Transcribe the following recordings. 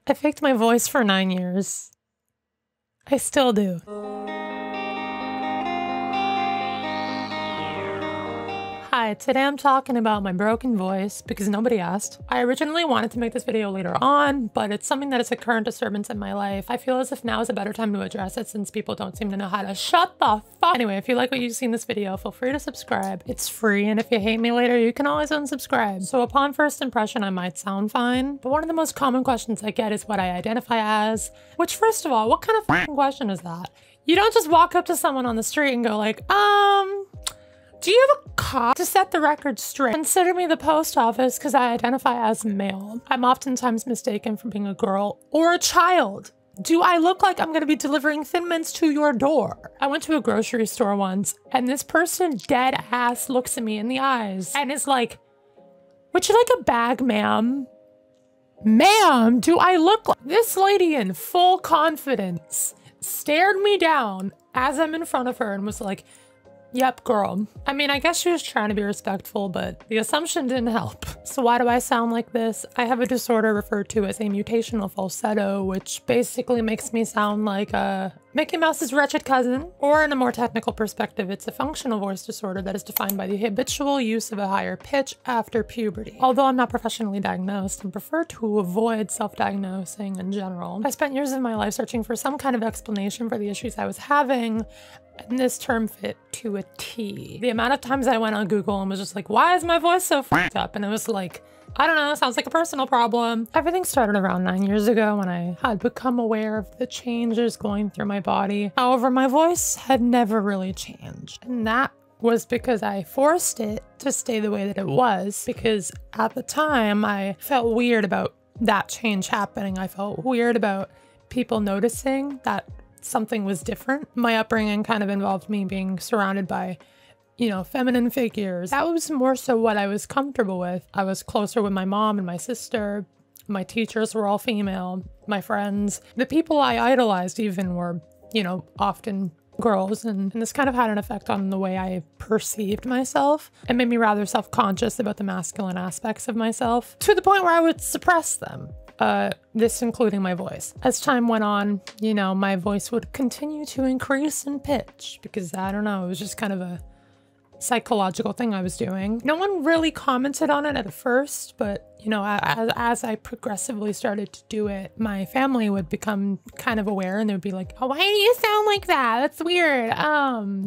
I faked my voice for 9 years. I still do. Hi, today I'm talking about my broken voice because nobody asked. I originally wanted to make this video later on, but it's something that is a current disturbance in my life. I feel as if now is a better time to address it since people don't seem to know how to shut the fuck. Anyway, if you like what you see in this video, feel free to subscribe. It's free, and if you hate me later, you can always unsubscribe. So upon first impression, I might sound fine, but one of the most common questions I get is what I identify as, which first of all, what kind of fucking question is that? You don't just walk up to someone on the street and go like, do you have a cop? To set the record straight, consider me the post office because I identify as male. I'm oftentimes mistaken for being a girl or a child. Do I look like I'm gonna be delivering Thin Mints to your door? I went to a grocery store once and this person dead ass looks at me in the eyes and is like, would you like a bag, ma'am? Ma'am, do I look like... This lady in full confidence stared me down as I'm in front of her and was like, yep, girl. I mean, I guess she was trying to be respectful, but the assumption didn't help. So why do I sound like this? I have a disorder referred to as a mutational falsetto, which basically makes me sound like Mickey Mouse's wretched cousin. Or in a more technical perspective, it's a functional voice disorder that is defined by the habitual use of a higher pitch after puberty. Although I'm not professionally diagnosed and prefer to avoid self-diagnosing in general, I spent years of my life searching for some kind of explanation for the issues I was having, and this term fit to a T. The amount of times I went on Google and was just like, why is my voice so fucked up? And it was like, I don't know, sounds like a personal problem. Everything started around 9 years ago when I had become aware of the changes going through my body. However, my voice had never really changed. And that was because I forced it to stay the way that it was, because at the time I felt weird about that change happening. I felt weird about people noticing that something was different. My upbringing kind of involved me being surrounded by, you know, feminine figures. That was more so what I was comfortable with. I was closer with my mom and my sister. My teachers were all female. My friends, the people I idolized even were, you know, often girls. And this kind of had an effect on the way I perceived myself. It made me rather self-conscious about the masculine aspects of myself, to the point where I would suppress them. This including my voice. As time went on, you know, my voice would continue to increase in pitch because, I don't know, it was just kind of a psychological thing I was doing. No one really commented on it at first, but, you know, as I progressively started to do it, my family would become kind of aware and they would be like, oh, why do you sound like that? That's weird.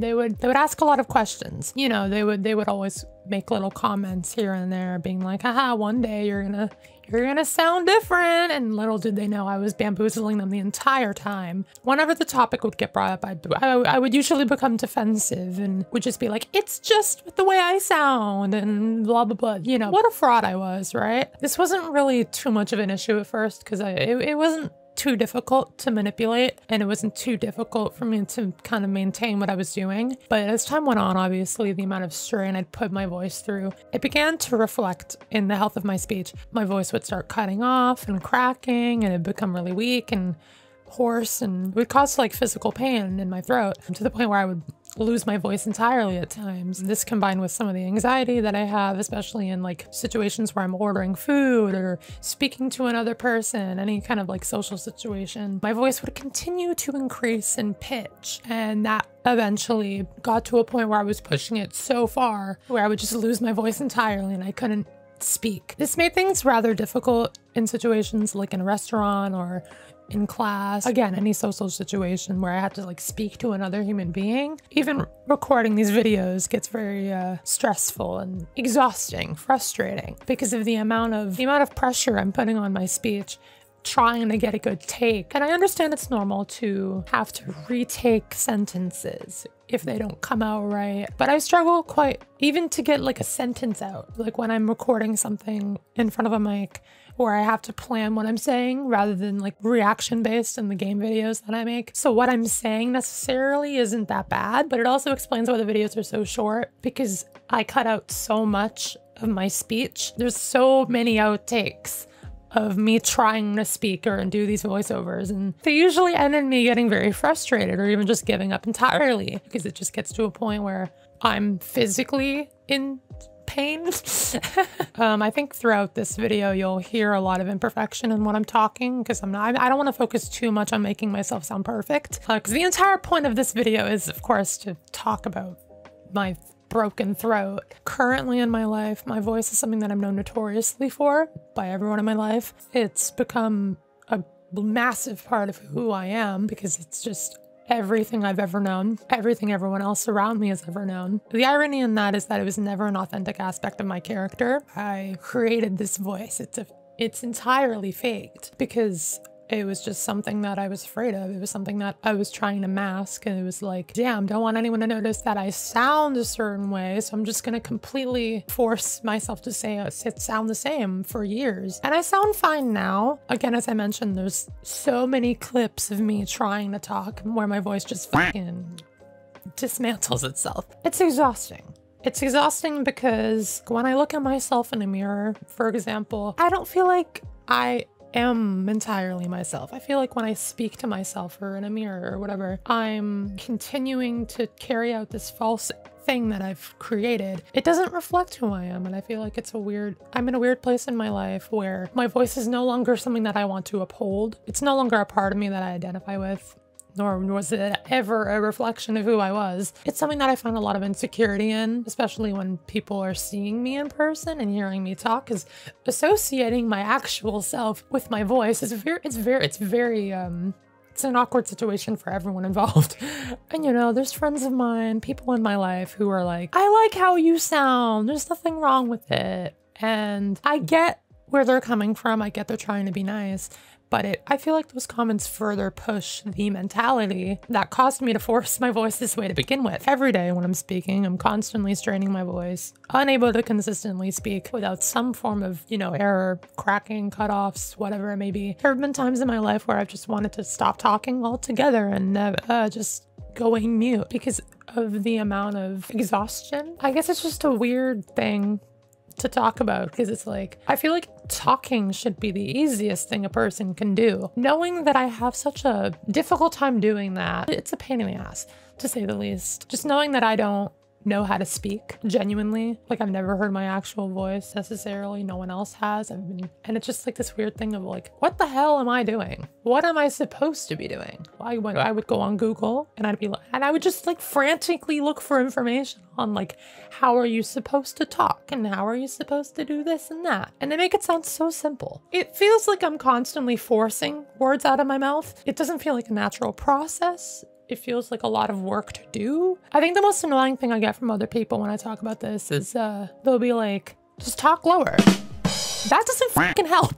They would ask a lot of questions. You know, they would always make little comments here and there being like, haha, one day you're gonna sound different. And little did they know I was bamboozling them the entire time. Whenever the topic would get brought up, I would usually become defensive and would just be like, it's just the way I sound and blah, blah, blah. You know, what a fraud I was, right? This wasn't really too much of an issue at first because it wasn't too difficult to manipulate and it wasn't too difficult for me to kind of maintain what I was doing. But as time went on, obviously the amount of strain I'd put my voice through, it began to reflect in the health of my speech. My voice would start cutting off and cracking and it'd become really weak and hoarse and it would cause like physical pain in my throat to the point where I would lose my voice entirely at times. This combined with some of the anxiety that I have, especially in like situations where I'm ordering food or speaking to another person, any kind of like social situation, my voice would continue to increase in pitch. And that eventually got to a point where I was pushing it so far where I would just lose my voice entirely and I couldn't speak. This made things rather difficult in situations like in a restaurant or in class. Again, any social situation where I had to like speak to another human being. Even recording these videos gets very stressful and exhausting, frustrating because of the amount of pressure I'm putting on my speech, trying to get a good take. And I understand it's normal to have to retake sentences if they don't come out right, but I struggle quite even to get like a sentence out. Like when I'm recording something in front of a mic where I have to plan what I'm saying rather than like reaction based in the game videos that I make. So what I'm saying necessarily isn't that bad, but it also explains why the videos are so short because I cut out so much of my speech. There's so many outtakes of me trying to speak or do these voiceovers, and they usually end in me getting very frustrated or even just giving up entirely because it just gets to a point where I'm physically in pain. I think throughout this video, you'll hear a lot of imperfection in what I'm talking, because I don't want to focus too much on making myself sound perfect. Because the entire point of this video is, of course, to talk about my broken throat. Currently in my life, my voice is something that I'm known notoriously for by everyone in my life. It's become a massive part of who I am because it's just everything I've ever known, everything everyone else around me has ever known. The irony in that is that it was never an authentic aspect of my character. I created this voice. It's entirely faked because it was just something that I was afraid of. It was something that I was trying to mask, and it was like, damn, don't want anyone to notice that I sound a certain way, so I'm just gonna completely force myself to sound the same for years. And I sound fine now. Again, as I mentioned, there's so many clips of me trying to talk where my voice just fucking dismantles itself. It's exhausting. It's exhausting because when I look at myself in a mirror, for example, I don't feel like I am entirely myself. I feel like when I speak to myself or in a mirror or whatever, I'm continuing to carry out this false thing that I've created. It doesn't reflect who I am, and I feel like I'm in a weird place in my life where my voice is no longer something that I want to uphold. It's no longer a part of me that I identify with, nor was it ever a reflection of who I was. It's something that I find a lot of insecurity in, especially when people are seeing me in person and hearing me talk, because associating my actual self with my voice is it's an awkward situation for everyone involved. And you know, there's friends of mine, people in my life who are like, I like how you sound, there's nothing wrong with it. And I get where they're coming from. I get they're trying to be nice. But I feel like those comments further push the mentality that caused me to force my voice this way to begin with. Every day when I'm speaking, I'm constantly straining my voice, unable to consistently speak without some form of, you know, error, cracking, cutoffs, whatever it may be. There have been times in my life where I've just wanted to stop talking altogether and just going mute because of the amount of exhaustion. I guess it's just a weird thing to talk about because it's like, I feel like talking should be the easiest thing a person can do. Knowing that I have such a difficult time doing that, it's a pain in the ass, to say the least. Just knowing that I don't know how to speak genuinely. Like, I've never heard my actual voice necessarily. No one else has. And it's just like this weird thing of like, what the hell am I doing? What am I supposed to be doing? I would go on Google and I would just like frantically look for information on like, how are you supposed to talk? And how are you supposed to do this and that? And they make it sound so simple. It feels like I'm constantly forcing words out of my mouth. It doesn't feel like a natural process. It feels like a lot of work to do. I think the most annoying thing I get from other people when I talk about this is they'll be like, just talk lower. That doesn't fucking help.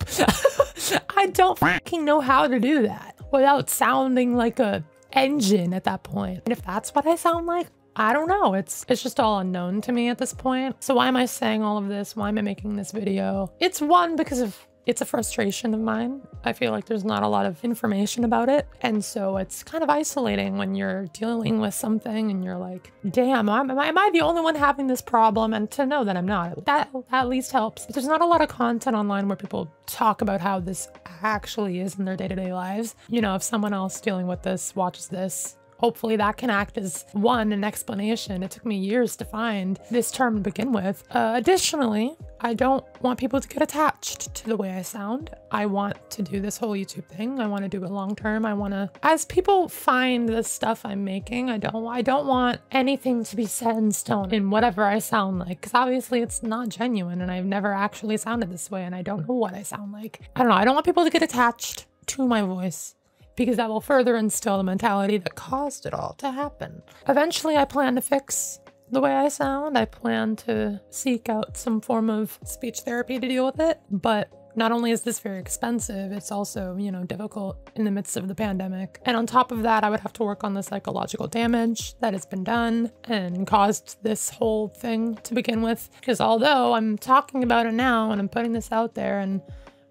I don't fucking know how to do that without sounding like a engine at that point. And if that's what I sound like, I don't know. It's just all unknown to me at this point. So why am I saying all of this? Why am I making this video? It's one, because it's a frustration of mine. I feel like there's not a lot of information about it. And so it's kind of isolating when you're dealing with something and you're like, damn, am I the only one having this problem? And to know that I'm not, that at least helps. But there's not a lot of content online where people talk about how this actually is in their day-to-day lives. You know, if someone else dealing with this watches this, hopefully that can act as an explanation. It took me years to find this term to begin with. Additionally, I don't want people to get attached to the way I sound. I want to do this whole YouTube thing. I want to do it long term. I want to, as people find the stuff I'm making, I don't want anything to be set in stone in whatever I sound like, because obviously it's not genuine and I've never actually sounded this way and I don't know what I sound like. I don't know. I don't want people to get attached to my voice, because that will further instill the mentality that caused it all to happen. Eventually, I plan to fix the way I sound. I plan to seek out some form of speech therapy to deal with it. But not only is this very expensive, it's also, you know, difficult in the midst of the pandemic. And on top of that, I would have to work on the psychological damage that has been done and caused this whole thing to begin with. Because although I'm talking about it now and I'm putting this out there and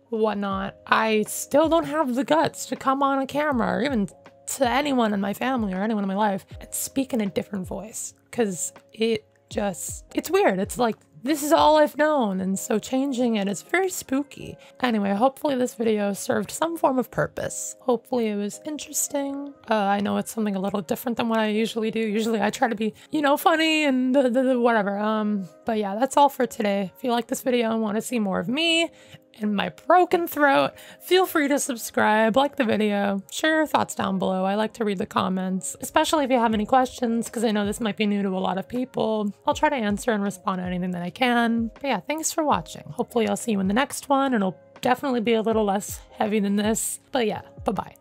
whatnot, I still don't have the guts to come on a camera or even to anyone in my family or anyone in my life and speak in a different voice, because it's weird. It's like this is all I've known, and so changing it is very spooky. Anyway, hopefully this video served some form of purpose. Hopefully it was interesting. I know it's something a little different than what I usually do. Usually I try to be, you know, funny and whatever. But yeah, that's all for today. If you like this video and want to see more of me and my broken throat, feel free to subscribe, like the video, share your thoughts down below. I like to read the comments, especially if you have any questions, because I know this might be new to a lot of people. I'll try to answer and respond to anything that I can. But yeah, thanks for watching. Hopefully I'll see you in the next one, and it'll definitely be a little less heavy than this. But yeah, bye-bye.